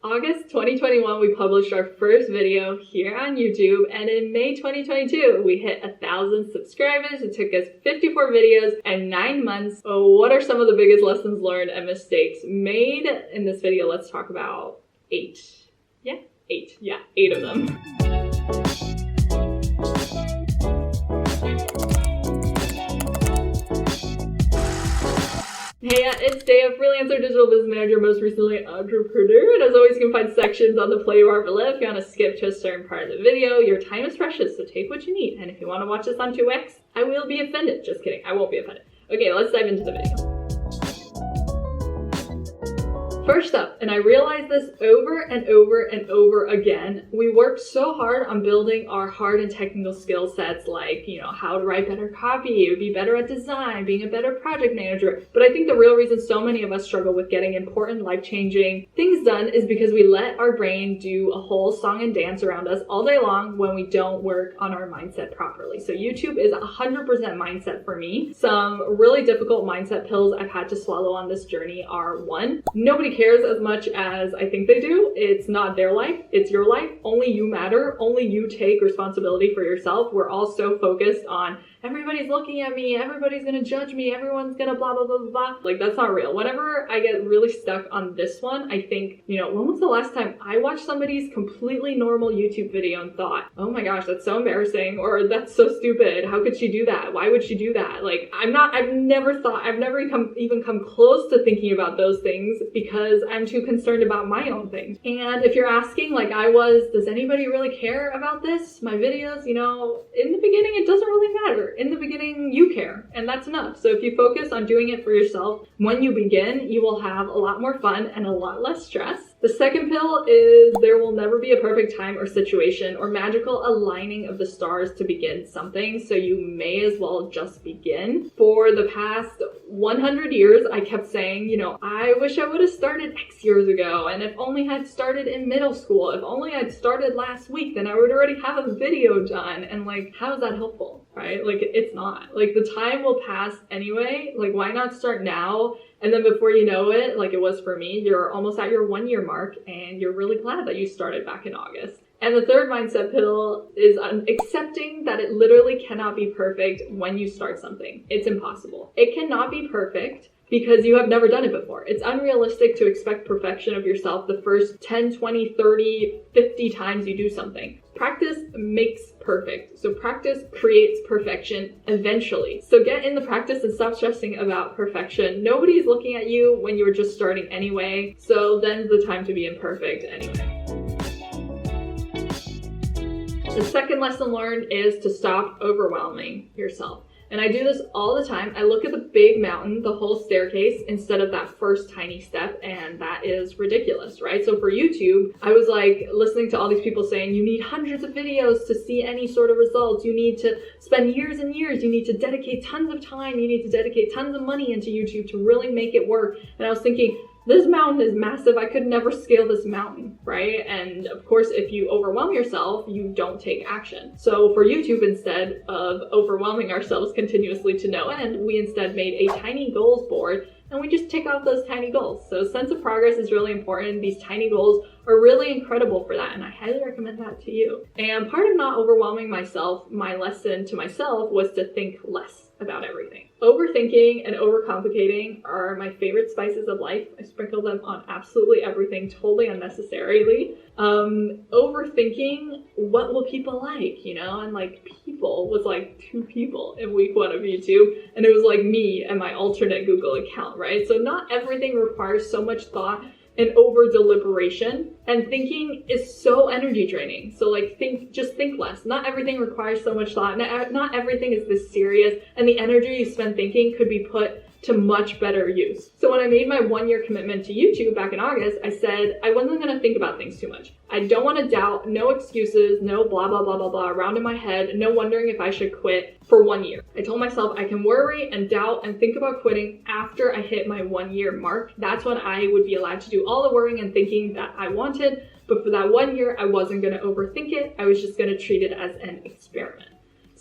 August 2021, we published our first video here on YouTube, and in May 2022, we hit 1,000 subscribers. It took us 54 videos and 9 months. Oh, what are some of the biggest lessons learned and mistakes made? In this video, let's talk about 8. Yeah, 8. Yeah, 8 of them. Hey, it's Daya, freelancer, digital business manager, most recently entrepreneur, and as always you can find sections on the play bar below. If you want to skip to a certain part of the video, your time is precious, so take what you need. And if you want to watch this on 2x, I will be offended. Just kidding, I won't be offended. Okay, let's dive into the video. First up, and I realized this over and over and over again, we work so hard on building our hard and technical skill sets like, how to write better copy, be better at design, being a better project manager. But I think the real reason so many of us struggle with getting important, life-changing things done is because we let our brain do a whole song and dance around us all day long when we don't work on our mindset properly. So YouTube is 100% mindset for me. Some really difficult mindset pills I've had to swallow on this journey are: 1, nobody cares as much as I think they do. It's not their life, it's your life. Only you matter. Only you take responsibility for yourself. We're all so focused on everybody's looking at me, everybody's gonna judge me, everyone's gonna blah, blah, blah, blah, blah. Like, that's not real. Whenever I get really stuck on this one, I think, when was the last time I watched somebody's completely normal YouTube video and thought, oh my gosh, that's so embarrassing, or that's so stupid, how could she do that? Why would she do that? Like, I've never even come close to thinking about those things because I'm too concerned about my own things. And if you're asking, like I was, does anybody really care about this? My videos, in the beginning, it doesn't really matter. In the beginning, you care, and that's enough. So if you focus on doing it for yourself, when you begin, you will have a lot more fun and a lot less stress. The second pill is there will never be a perfect time or situation or magical aligning of the stars to begin something, so you may as well just begin. For the past 100 years, I kept saying, I wish I would have started X years ago, and if only I'd started in middle school, if only I'd started last week, then I would already have a video done. And like, how is that helpful, right? Like, it's not. Like, the time will pass anyway. Like, why not start now? And then before you know it, like it was for me, you're almost at your 1-year mark and you're really glad that you started back in August. And the third mindset pill is accepting that it literally cannot be perfect when you start something. It's impossible. It cannot be perfect because you have never done it before. It's unrealistic to expect perfection of yourself the first 10, 20, 30, 50 times you do something. Practice makes perfect. So practice creates perfection eventually. So get in the practice and stop stressing about perfection. Nobody's looking at you when you were just starting anyway. So then's the time to be imperfect anyway. The second lesson learned is to stop overwhelming yourself. And I do this all the time. I look at the big mountain, the whole staircase, instead of that first tiny step, and that is ridiculous, right? So for YouTube, I was like listening to all these people saying, you need hundreds of videos to see any sort of results. You need to spend years and years. You need to dedicate tons of time. You need to dedicate tons of money into YouTube to really make it work. And I was thinking, this mountain is massive. I could never scale this mountain, right? And of course, if you overwhelm yourself, you don't take action. So for YouTube, instead of overwhelming ourselves continuously to no end, we instead made a tiny goals board and we just tick off those tiny goals. So sense of progress is really important. These tiny goals are really incredible for that, and I highly recommend that to you. And part of not overwhelming myself, my lesson to myself was to think less about everything. Overthinking and overcomplicating are my favorite spices of life. I sprinkle them on absolutely everything, totally unnecessarily. Overthinking, what will people like, and like people was like 2 people in week 1 of YouTube, and it was like me and my alternate Google account, right? So not everything requires so much thought and over deliberation, and thinking is so energy draining. So like just think less. Not everything requires so much thought. Not everything is this serious, and the energy you spend thinking could be put to much better use. So when I made my 1-year commitment to YouTube back in August, I said I wasn't gonna think about things too much. I don't want to doubt, no excuses, no blah, blah, blah, blah, blah around in my head, no wondering if I should quit for 1 year. I told myself I can worry and doubt and think about quitting after I hit my 1-year mark. That's when I would be allowed to do all the worrying and thinking that I wanted. But for that 1 year, I wasn't gonna overthink it. I was just gonna treat it as an experiment.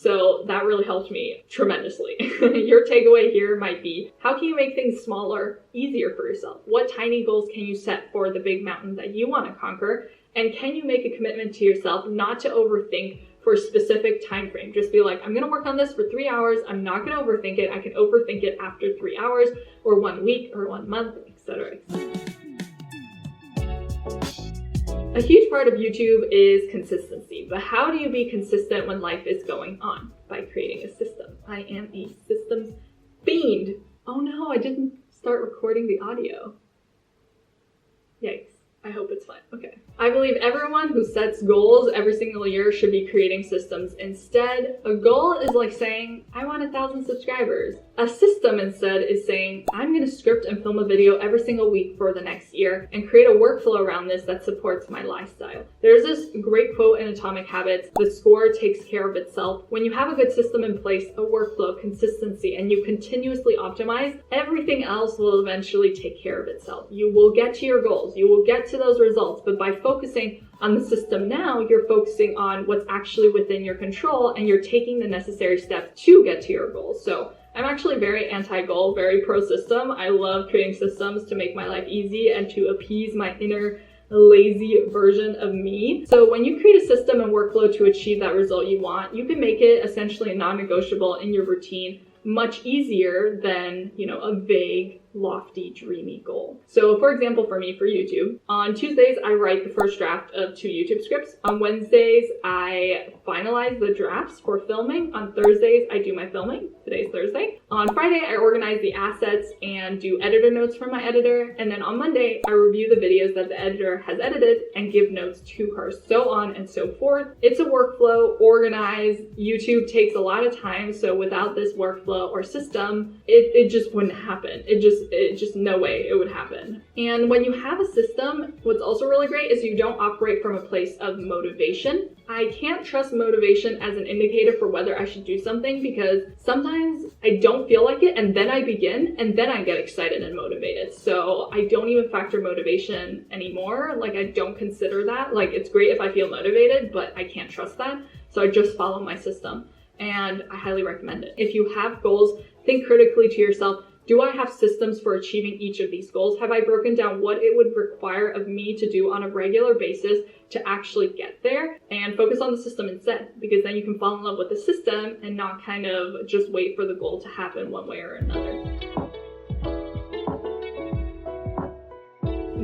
So that really helped me tremendously. Your takeaway here might be, how can you make things smaller, easier for yourself? What tiny goals can you set for the big mountain that you want to conquer? And can you make a commitment to yourself not to overthink for a specific time frame? Just be like, I'm going to work on this for 3 hours. I'm not going to overthink it. I can overthink it after 3 hours or 1 week or 1 month, etc. A huge part of YouTube is consistency, but how do you be consistent when life is going on? By creating a system. I am a systems fiend. Oh no, I didn't start recording the audio. Yikes. I hope it's fine. Okay. I believe everyone who sets goals every single year should be creating systems instead. A goal is like saying, I want 1,000 subscribers. A system instead is saying, I'm going to script and film a video every single week for the next year and create a workflow around this that supports my lifestyle. There's this great quote in Atomic Habits, the score takes care of itself. When you have a good system in place, a workflow, consistency, and you continuously optimize, everything else will eventually take care of itself. You will get to your goals. You will get to those results, but by focusing on the system now, you're focusing on what's actually within your control and you're taking the necessary steps to get to your goals. So I'm actually very anti-goal, very pro-system. I love creating systems to make my life easy and to appease my inner lazy version of me. So when you create a system and workflow to achieve that result you want, you can make it essentially non-negotiable in your routine, much easier than, a vague, lofty, dreamy goal. So for example, for me, for YouTube, on Tuesdays, I write the first draft of 2 YouTube scripts. On Wednesdays, I finalize the drafts for filming. On Thursdays, I do my filming. Today's Thursday. On Friday, I organize the assets and do editor notes for my editor. And then on Monday, I review the videos that the editor has edited and give notes to her, so on and so forth. It's a workflow, organized. YouTube takes a lot of time, so without this workflow or system, it just wouldn't happen. It just no way it would happen. And when you have a system, what's also really great is you don't operate from a place of motivation. I can't trust motivation as an indicator for whether I should do something, because sometimes I don't feel like it and then I begin and then I get excited and motivated. So I don't even factor motivation anymore. Like, I don't consider that. Like, it's great if I feel motivated, but I can't trust that. So I just follow my system, and I highly recommend it. If you have goals, think critically to yourself. Do I have systems for achieving each of these goals? Have I broken down what it would require of me to do on a regular basis to actually get there? And focus on the system instead, because then you can fall in love with the system and not kind of just wait for the goal to happen one way or another.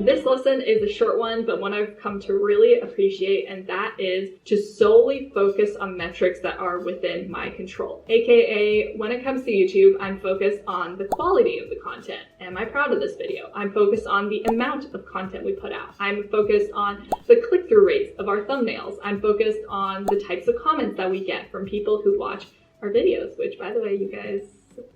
This lesson is a short one, but one I've come to really appreciate, and that is to solely focus on metrics that are within my control. AKA, when it comes to YouTube, I'm focused on the quality of the content. Am I proud of this video? I'm focused on the amount of content we put out. I'm focused on the click-through rates of our thumbnails. I'm focused on the types of comments that we get from people who watch our videos, which, by the way, you guys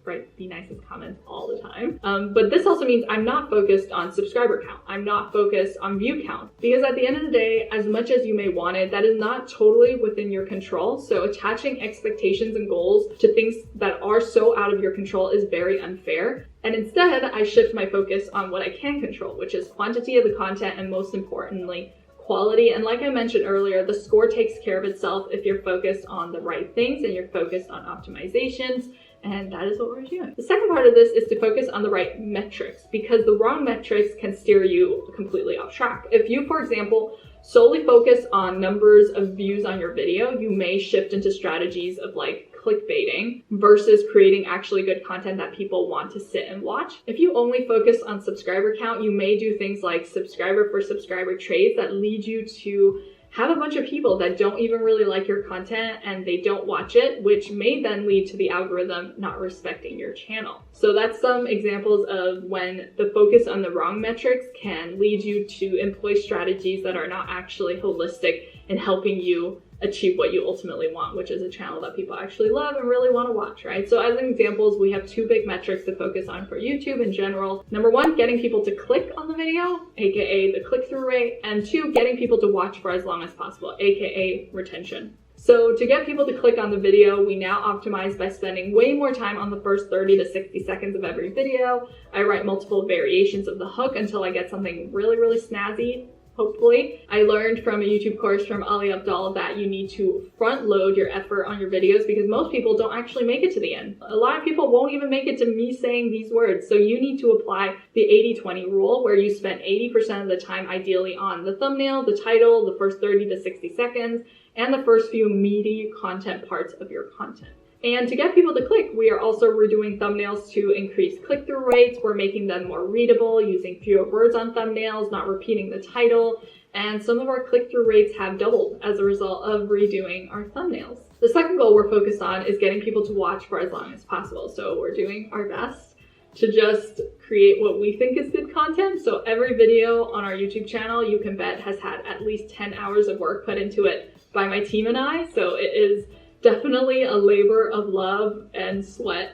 write the nicest comments all the time. But this also means I'm not focused on subscriber count. I'm not focused on view count, because at the end of the day, as much as you may want it, that is not totally within your control. So attaching expectations and goals to things that are so out of your control is very unfair. And instead, I shift my focus on what I can control, which is quantity of the content, and most importantly, quality. And like I mentioned earlier, the score takes care of itself if you're focused on the right things and you're focused on optimizations. And that is what we're doing. The second part of this is to focus on the right metrics, because the wrong metrics can steer you completely off track. If you, for example, solely focus on numbers of views on your video, you may shift into strategies of like clickbaiting versus creating actually good content that people want to sit and watch. If you only focus on subscriber count, you may do things like subscriber for subscriber trades that lead you to have a bunch of people that don't even really like your content and they don't watch it, which may then lead to the algorithm not respecting your channel. So that's some examples of when the focus on the wrong metrics can lead you to employ strategies that are not actually holistic in helping you achieve what you ultimately want, which is a channel that people actually love and really want to watch, right? So as examples, we have 2 big metrics to focus on for YouTube in general. Number 1, getting people to click on the video, aka the click-through rate, and 2, getting people to watch for as long as possible, aka retention. So to get people to click on the video, we now optimize by spending way more time on the first 30 to 60 seconds of every video. I write multiple variations of the hook until I get something really, really snazzy. hopefully. I learned from a YouTube course from Ali Abdaal that you need to front load your effort on your videos because most people don't actually make it to the end. A lot of people won't even make it to me saying these words. So you need to apply the 80-20 rule where you spend 80% of the time ideally on the thumbnail, the title, the first 30 to 60 seconds, and the first few meaty content parts of your content. And to get people to click, we are also redoing thumbnails to increase click-through rates. We're making them more readable, using fewer words on thumbnails, not repeating the title. And some of our click-through rates have doubled as a result of redoing our thumbnails. The second goal we're focused on is getting people to watch for as long as possible. So we're doing our best to just create what we think is good content. So every video on our YouTube channel, you can bet, has had at least 10 hours of work put into it by my team and I. So it is definitely a labor of love and sweat.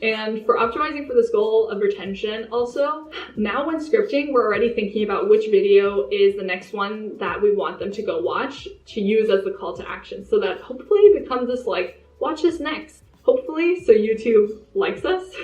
And for optimizing for this goal of retention, also, now when scripting, we're already thinking about which video is the next one that we want them to go watch to use as the call to action, so that hopefully it becomes this like, watch this next. Hopefully, so YouTube likes us.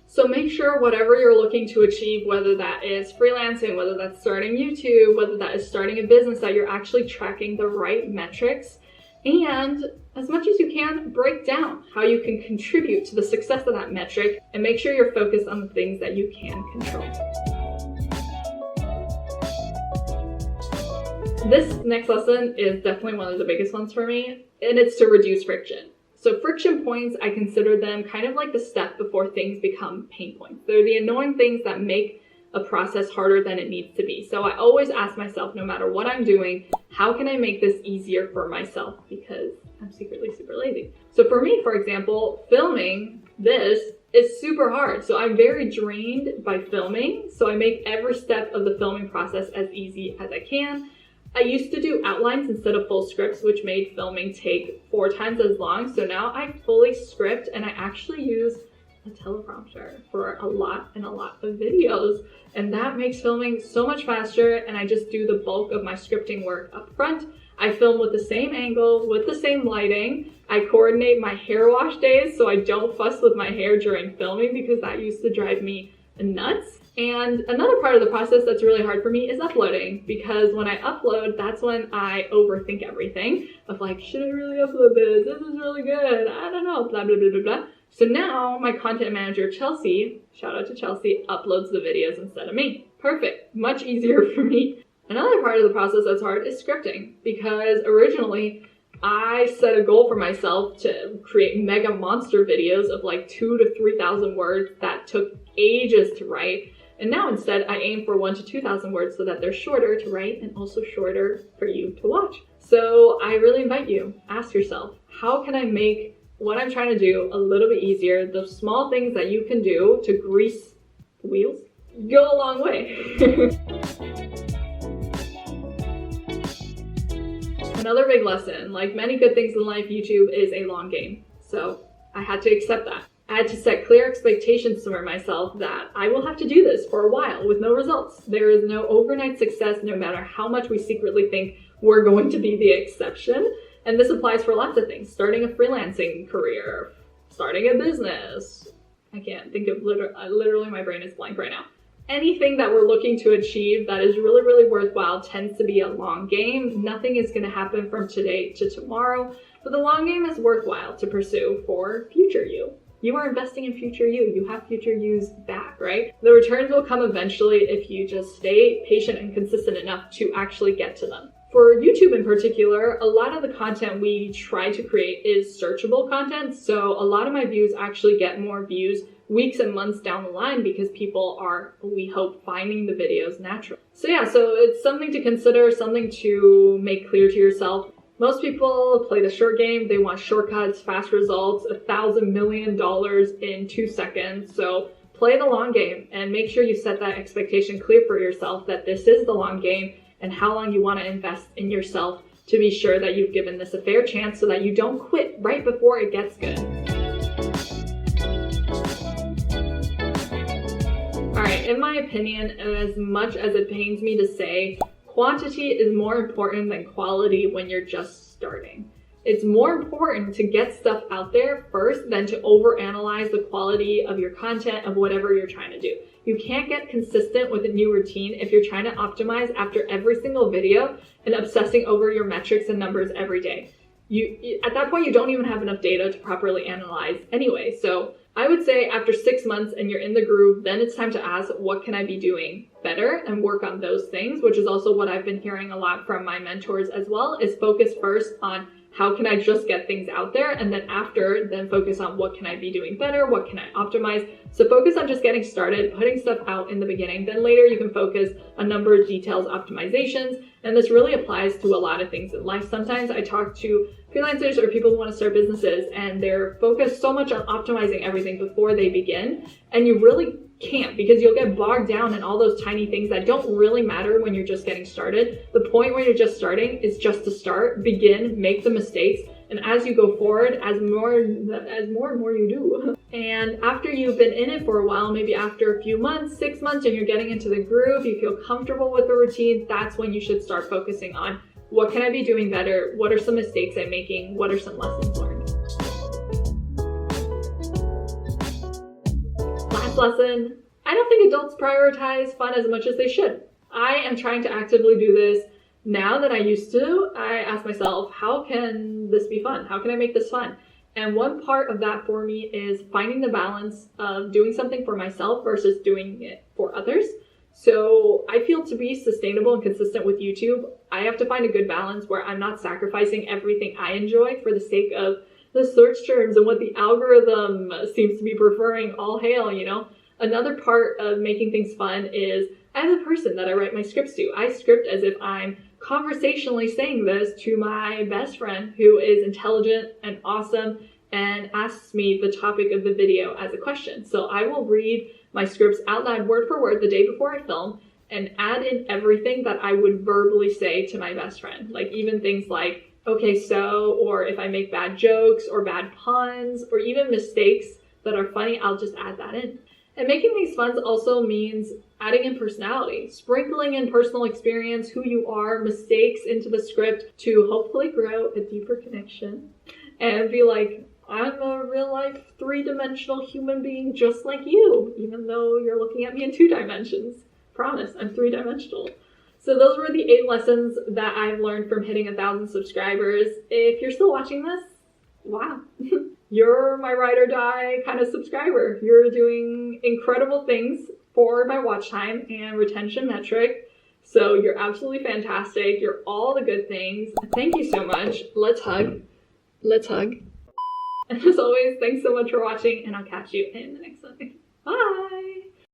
So make sure whatever you're looking to achieve, whether that is freelancing, whether that's starting YouTube, whether that is starting a business, that you're actually tracking the right metrics. And as much as you can, break down how you can contribute to the success of that metric and make sure you're focused on the things that you can control. This next lesson is definitely one of the biggest ones for me, and it's to reduce friction. So friction points, I consider them kind of like the step before things become pain points. They're the annoying things that make a process harder than it needs to be. So I always ask myself, no matter what I'm doing, how can I make this easier for myself? Because I'm secretly super lazy. So for me, for example, filming this is super hard. So I'm very drained by filming. So I make every step of the filming process as easy as I can. I used to do outlines instead of full scripts, which made filming take 4 times as long. So now I fully script and I actually use a teleprompter for a lot of videos, and that makes filming so much faster, and I just do the bulk of my scripting work up front. I film with the same angle, with the same lighting. I coordinate my hair wash days so I don't fuss with my hair during filming because that used to drive me nuts. And another part of the process that's really hard for me is uploading, because when I upload, that's when I overthink everything of like, should I really upload this? This is really good. I don't know, blah, blah, blah, blah, blah. So now my content manager, Chelsea, shout out to Chelsea, uploads the videos instead of me. Perfect. Much easier for me. Another part of the process that's hard is scripting, because originally I set a goal for myself to create mega monster videos of like 2,000 to 3,000 words that took ages to write. And now instead I aim for 1,000 to 2,000 words so that they're shorter to write and also shorter for you to watch. So I really invite you, ask yourself, how can I make what I'm trying to do a little bit easier? The small things that you can do to grease the wheels go a long way. Another big lesson, like many good things in life, YouTube is a long game. So I had to accept that. I had to set clear expectations for myself that I will have to do this for a while with no results. There is no overnight success, no matter how much we secretly think we're going to be the exception. And this applies for lots of things. Starting a freelancing career, starting a business. I can't think of literally my brain is blank right now. Anything that we're looking to achieve that is really, really worthwhile tends to be a long game. Nothing is going to happen from today to tomorrow, but the long game is worthwhile to pursue for future you. You are investing in future you. You have future you's back, right? The returns will come eventually if you just stay patient and consistent enough to actually get to them. For YouTube in particular, a lot of the content we try to create is searchable content. So a lot of my views actually get more views weeks and months down the line because people are, we hope, finding the videos naturally. So yeah, so it's something to consider, something to make clear to yourself. Most people play the short game. They want shortcuts, fast results, $1,000 million in 2 seconds. So play the long game and make sure you set that expectation clear for yourself that this is the long game and how long you want to invest in yourself to be sure that you've given this a fair chance so that you don't quit right before it gets good. All right, in my opinion, and as much as it pains me to say, quantity is more important than quality when you're just starting. It's more important to get stuff out there first than to overanalyze the quality of your content of whatever you're trying to do. You can't get consistent with a new routine if you're trying to optimize after every single video and obsessing over your metrics and numbers every day. At that point, you don't even have enough data to properly analyze anyway. So I would say after 6 months and you're in the groove, then it's time to ask, what can I be doing better, and work on those things, which is also what I've been hearing a lot from my mentors as well, is focus first on how can I just get things out there, and then after, then focus on what can I be doing better, what can I optimize. So focus on just getting started, putting stuff out in the beginning, then later you can focus on numbers, details, optimizations, and this really applies to a lot of things in life. Sometimes I talk to freelancers or people who want to start businesses and they're focused so much on optimizing everything before they begin, and you really can't, because you'll get bogged down in all those tiny things that don't really matter when you're just getting started. The point where you're just starting is just to start, begin, make the mistakes, and as you go forward, as more and more you do. And after you've been in it for a while, maybe after a few months, 6 months, and you're getting into the groove, you feel comfortable with the routine, that's when you should start focusing on what can I be doing better, what are some mistakes I'm making, what are some lessons learned. Last lesson, I don't think adults prioritize fun as much as they should. I am trying to actively do this now than I used to. I ask myself, how can this be fun? How can I make this fun? And one part of that for me is finding the balance of doing something for myself versus doing it for others. So I feel to be sustainable and consistent with YouTube, I have to find a good balance where I'm not sacrificing everything I enjoy for the sake of the search terms and what the algorithm seems to be preferring. All hail, you know? Another part of making things fun is I have a person that I write my scripts to. I script as if I'm conversationally saying this to my best friend who is intelligent and awesome and asks me the topic of the video as a question. So I will read my scripts out loud word for word the day before I film and add in everything that I would verbally say to my best friend. Like even things like, okay, so, or if I make bad jokes or bad puns or even mistakes that are funny, I'll just add that in. And making these fun also means adding in personality, sprinkling in personal experience, who you are, mistakes into the script to hopefully grow a deeper connection and be like, I'm a real life 3-dimensional human being just like you, even though you're looking at me in 2 dimensions. Promise, I'm 3-dimensional. So those were the 8 lessons that I've learned from hitting 1,000 subscribers. If you're still watching this, wow. You're my ride or die kind of subscriber. You're doing incredible things for my watch time and retention metric. So you're absolutely fantastic. You're all the good things. Thank you so much. Let's hug. Let's hug. And as always, thanks so much for watching, and I'll catch you in the next one. Bye!